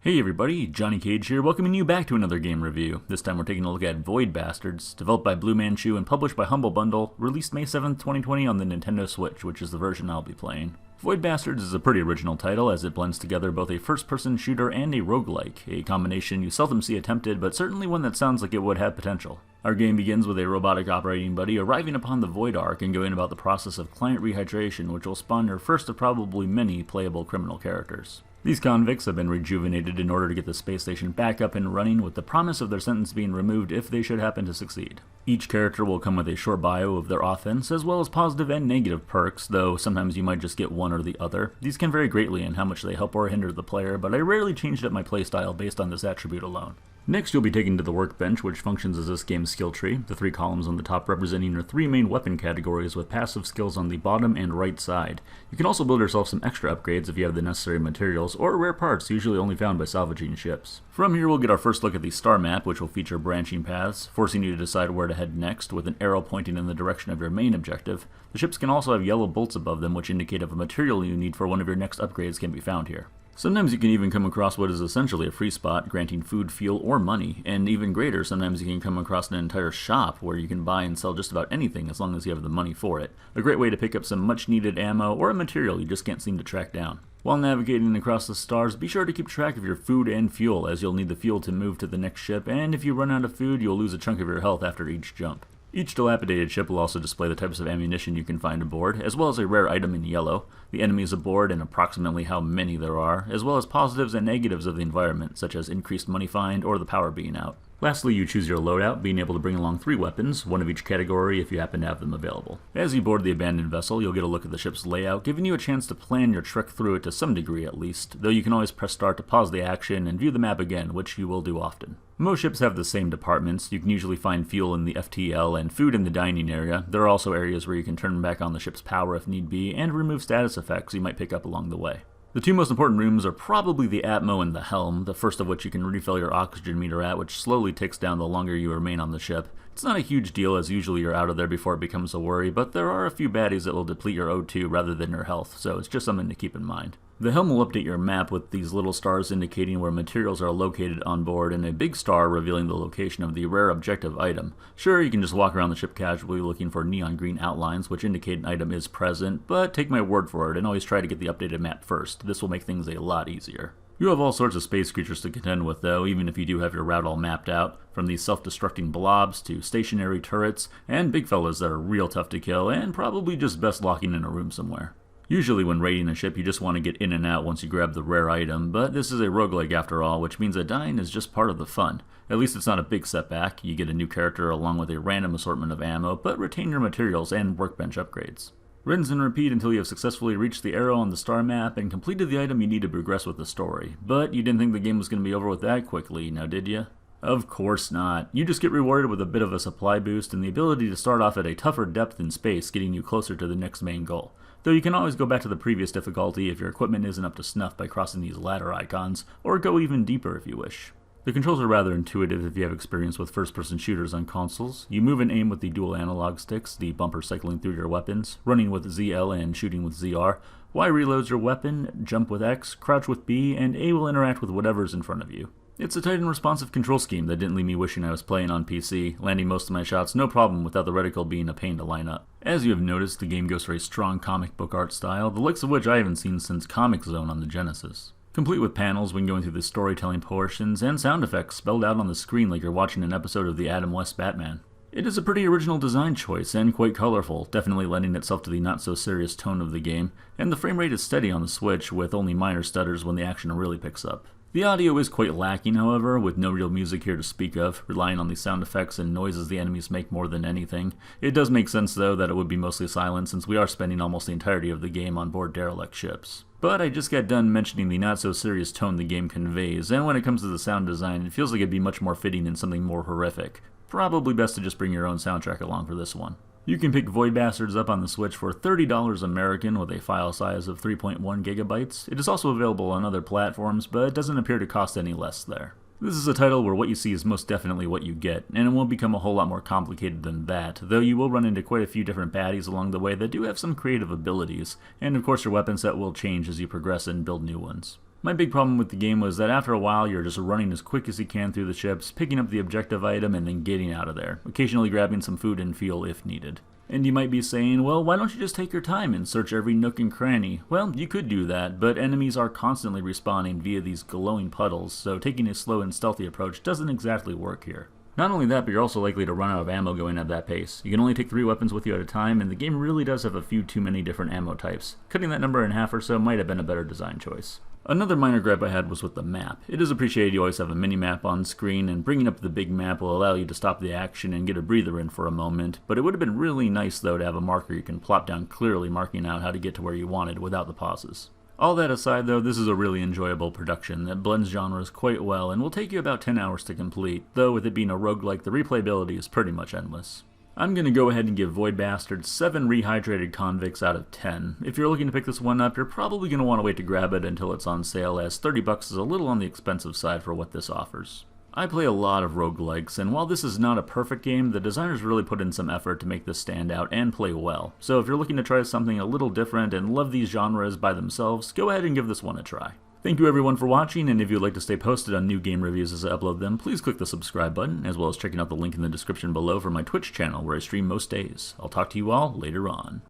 Hey everybody, Johnny Cage here, welcoming you back to another game review. This time we're taking a look at Void Bastards, developed by Blue Manchu and published by Humble Bundle, released May 7th, 2020 on the Nintendo Switch, which is the version I'll be playing. Void Bastards is a pretty original title as it blends together both a first-person shooter and a roguelike, a combination you seldom see attempted, but certainly one that sounds like it would have potential. Our game begins with a robotic operating buddy arriving upon the Void Ark and going about the process of client rehydration, which will spawn your first of probably many playable criminal characters. These convicts have been rejuvenated in order to get the space station back up and running with the promise of their sentence being removed if they should happen to succeed. Each character will come with a short bio of their offense, as well as positive and negative perks, though sometimes you might just get one or the other. These can vary greatly in how much they help or hinder the player, but I rarely changed up my playstyle based on this attribute alone. Next, you'll be taken to the workbench, which functions as this game's skill tree, the three columns on the top representing your three main weapon categories with passive skills on the bottom and right side. You can also build yourself some extra upgrades if you have the necessary materials, or rare parts usually only found by salvaging ships. From here we'll get our first look at the star map, which will feature branching paths, forcing you to decide where to head next, with an arrow pointing in the direction of your main objective. The ships can also have yellow bolts above them, which indicate if a material you need for one of your next upgrades can be found here. Sometimes you can even come across what is essentially a free spot, granting food, fuel, or money, and even greater, sometimes you can come across an entire shop where you can buy and sell just about anything as long as you have the money for it. A great way to pick up some much needed ammo or a material you just can't seem to track down. While navigating across the stars, be sure to keep track of your food and fuel, as you'll need the fuel to move to the next ship, and if you run out of food, you'll lose a chunk of your health after each jump. Each dilapidated ship will also display the types of ammunition you can find aboard, as well as a rare item in yellow, the enemies aboard and approximately how many there are, as well as positives and negatives of the environment, such as increased money find or the power being out. Lastly, you choose your loadout, being able to bring along 3 weapons, one of each category if you happen to have them available. As you board the abandoned vessel, you'll get a look at the ship's layout, giving you a chance to plan your trek through it to some degree at least, though you can always press start to pause the action and view the map again, which you will do often. Most ships have the same departments. You can usually find fuel in the FTL and food in the dining area. There are also areas where you can turn back on the ship's power if need be, and remove status effects you might pick up along the way. The two most important rooms are probably the Atmo and the Helm, the first of which you can refill your oxygen meter at, which slowly ticks down the longer you remain on the ship. It's not a huge deal, as usually you're out of there before it becomes a worry, but there are a few baddies that will deplete your O2 rather than your health, so it's just something to keep in mind. The Helm will update your map with these little stars indicating where materials are located on board, and a big star revealing the location of the rare objective item. Sure, you can just walk around the ship casually looking for neon green outlines which indicate an item is present, but take my word for it and always try to get the updated map first. This will make things a lot easier. You have all sorts of space creatures to contend with though, even if you do have your route all mapped out, from these self-destructing blobs to stationary turrets, and big fellas that are real tough to kill and probably just best locking in a room somewhere. Usually when raiding a ship you just want to get in and out once you grab the rare item, but this is a roguelike after all, which means that dying is just part of the fun. At least it's not a big setback. You get a new character along with a random assortment of ammo, but retain your materials and workbench upgrades. Rinse and repeat until you have successfully reached the arrow on the star map and completed the item you need to progress with the story. But you didn't think the game was going to be over with that quickly, now did you? Of course not. You just get rewarded with a bit of a supply boost and the ability to start off at a tougher depth in space, getting you closer to the next main goal. Though you can always go back to the previous difficulty if your equipment isn't up to snuff by crossing these ladder icons, or go even deeper if you wish. The controls are rather intuitive if you have experience with first-person shooters on consoles. You move and aim with the dual analog sticks, the bumper cycling through your weapons, running with ZL and shooting with ZR. Y reloads your weapon, jump with X, crouch with B, and A will interact with whatever's in front of you. It's a tight and responsive control scheme that didn't leave me wishing I was playing on PC, landing most of my shots no problem without the reticle being a pain to line up. As you have noticed, the game goes for a strong comic book art style, the likes of which I haven't seen since Comic Zone on the Genesis. Complete with panels when going through the storytelling portions, and sound effects spelled out on the screen like you're watching an episode of the Adam West Batman. It is a pretty original design choice, and quite colorful, definitely lending itself to the not-so-serious tone of the game, and the frame rate is steady on the Switch, with only minor stutters when the action really picks up. The audio is quite lacking, however, with no real music here to speak of, relying on the sound effects and noises the enemies make more than anything. It does make sense, though, that it would be mostly silent, since we are spending almost the entirety of the game on board derelict ships. But I just got done mentioning the not-so-serious tone the game conveys, and when it comes to the sound design, it feels like it'd be much more fitting in something more horrific. Probably best to just bring your own soundtrack along for this one. You can pick Void Bastards up on the Switch for $30 American with a file size of 3.1 gigabytes. It is also available on other platforms, but it doesn't appear to cost any less there. This is a title where what you see is most definitely what you get, and it won't become a whole lot more complicated than that, though you will run into quite a few different baddies along the way that do have some creative abilities, and of course your weapon set will change as you progress and build new ones. My big problem with the game was that after a while you're just running as quick as you can through the ships, picking up the objective item and then getting out of there, occasionally grabbing some food and fuel if needed. And you might be saying, well, why don't you just take your time and search every nook and cranny? Well, you could do that, but enemies are constantly respawning via these glowing puddles, so taking a slow and stealthy approach doesn't exactly work here. Not only that, but you're also likely to run out of ammo going at that pace. You can only take 3 weapons with you at a time, and the game really does have a few too many different ammo types. Cutting that number in half or so might have been a better design choice. Another minor gripe I had was with the map. It is appreciated you always have a mini-map on screen, and bringing up the big map will allow you to stop the action and get a breather in for a moment, but it would have been really nice though to have a marker you can plop down clearly marking out how to get to where you wanted without the pauses. All that aside though, this is a really enjoyable production that blends genres quite well and will take you about 10 hours to complete, though with it being a roguelike, the replayability is pretty much endless. I'm going to go ahead and give Void Bastards 7 rehydrated convicts out of 10. If you're looking to pick this one up, you're probably going to want to wait to grab it until it's on sale, as $30 is a little on the expensive side for what this offers. I play a lot of roguelikes, and while this is not a perfect game, the designers really put in some effort to make this stand out and play well. So if you're looking to try something a little different and love these genres by themselves, go ahead and give this one a try. Thank you everyone for watching, and if you'd like to stay posted on new game reviews as I upload them, please click the subscribe button, as well as checking out the link in the description below for my Twitch channel where I stream most days. I'll talk to you all later on.